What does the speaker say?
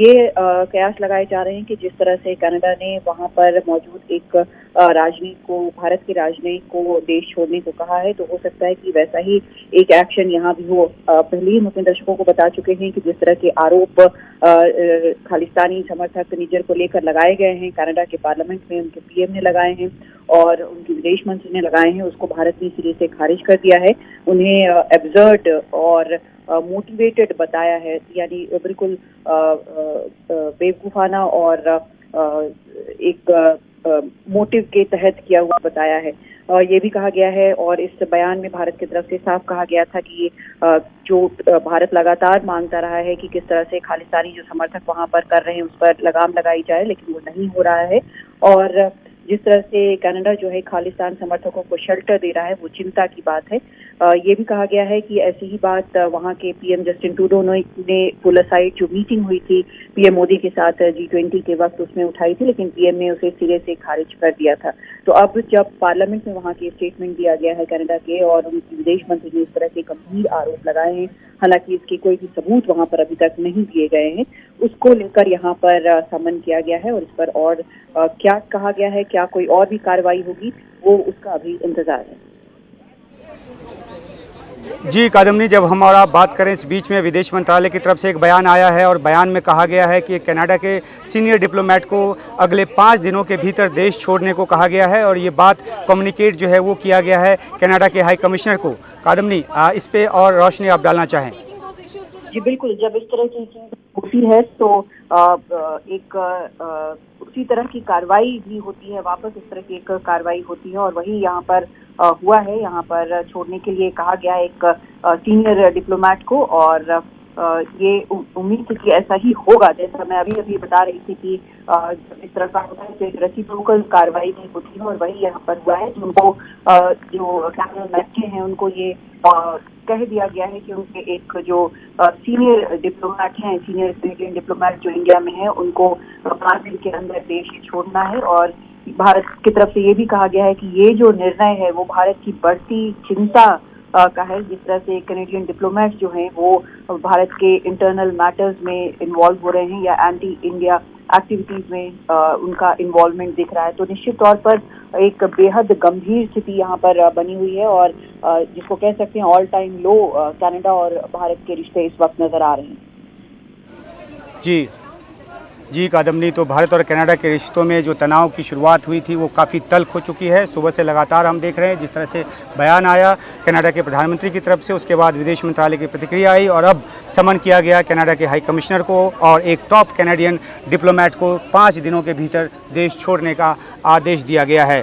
ये कयास लगाए जा रहे हैं कि जिस तरह से कनाडा ने वहां पर मौजूद एक राजनयिक को, भारत के राजनयिक को देश छोड़ने को कहा है, तो हो सकता है कि वैसा ही एक एक्शन यहाँ भी हो। पहले ही हम अपने दर्शकों को बता चुके हैं कि जिस तरह के आरोप खालिस्तानी समर्थक निजर को लेकर लगाए गए हैं कनाडा के पार्लियामेंट में, उनके पीएम ने लगाए हैं और उनके विदेश मंत्री ने लगाए हैं, उसको भारत ने सिरे से खारिज कर दिया है। उन्हें एब्सर्ड और मोटिवेटेड बताया है, यानी बिल्कुल बेवकूफाना और एक मोटिव के तहत किया हुआ बताया है। ये भी कहा गया है और इस बयान में भारत की तरफ से साफ कहा गया था कि जो भारत लगातार मांगता रहा है कि किस तरह से खालिस्तानी जो समर्थक वहां पर कर रहे हैं उस पर लगाम लगाई जाए, लेकिन वो नहीं हो रहा है। और जिस तरह से कनाडा जो है खालिस्तान समर्थकों को शेल्टर दे रहा है, वो चिंता की बात है। ये भी कहा गया है कि ऐसी ही बात वहां के पीएम जस्टिन ट्रूडो ने पुल असाइड जो मीटिंग हुई थी पीएम मोदी के साथ G20 के वक्त उसमें उठाई थी, लेकिन पीएम ने उसे सिरे से खारिज कर दिया था। तो अब जब पार्लियामेंट में वहां के स्टेटमेंट दिया गया है कनाडा के और उनके विदेश मंत्री ने इस तरह के गंभीर आरोप लगाए हैं, हालांकि इसके कोई भी सबूत वहां पर अभी तक नहीं दिए गए हैं, उसको लेकर यहाँ पर समन किया गया है और इस पर और क्या कहा गया है, क्या कोई और भी कार्रवाई होगी, वो उसका अभी इंतजार है। जी कादम्बनी, जब हम और आप बात करें, इस बीच में विदेश मंत्रालय की तरफ से एक बयान आया है और बयान में कहा गया है कि कनाडा के सीनियर डिप्लोमेट को अगले 5 दिनों के भीतर देश छोड़ने को कहा गया है और ये बात कम्युनिकेट जो है वो किया गया है कनाडा के हाई कमिश्नर को। कादम्बनी, इस पे और रोशनी आप डालना चाहें? जी बिल्कुल, जब इस तरह की चीज होती है तो एक उसी तरह की कार्रवाई भी होती है, वापस इस तरह की एक कार्रवाई होती है और वही यहाँ पर हुआ है। यहाँ पर छोड़ने के लिए कहा गया एक सीनियर डिप्लोमेट को और ये उम्मीद थी कि ऐसा ही होगा। जैसा मैं अभी बता रही थी कि इस तरह का होता है तो एक रेसिप्रोकल कार्रवाई भी होती है और वही यहाँ पर हुआ है। जिनको जो कैमरन मैक्के हैं उनको ये कह दिया गया है कि उनके एक जो सीनियर डिप्लोमेट हैं, सीनियर कैनेडियन डिप्लोमेट जो इंडिया में है, उनको 5 दिन के अंदर देश छोड़ना है। और भारत की तरफ से ये भी कहा गया है कि ये जो निर्णय है वो भारत की बढ़ती चिंता का है। जिस तरह से कैनेडियन डिप्लोमेट्स जो हैं वो भारत के इंटरनल मैटर्स में इन्वॉल्व हो रहे हैं या एंटी इंडिया एक्टिविटीज में उनका इन्वॉल्वमेंट दिख रहा है, तो निश्चित तौर पर एक बेहद गंभीर स्थिति यहाँ पर बनी हुई है और जिसको कह सकते हैं ऑल टाइम लो कनाडा और भारत के रिश्ते इस वक्त नजर आ रहे हैं। जी कादम्बनी, तो भारत और कनाडा के रिश्तों में जो तनाव की शुरुआत हुई थी वो काफ़ी तल्ख हो चुकी है। सुबह से लगातार हम देख रहे हैं जिस तरह से बयान आया कनाडा के प्रधानमंत्री की तरफ से, उसके बाद विदेश मंत्रालय की प्रतिक्रिया आई और अब समन किया गया कनाडा के हाई कमिश्नर को और एक टॉप कैनेडियन डिप्लोमेट को 5 दिनों के भीतर देश छोड़ने का आदेश दिया गया है।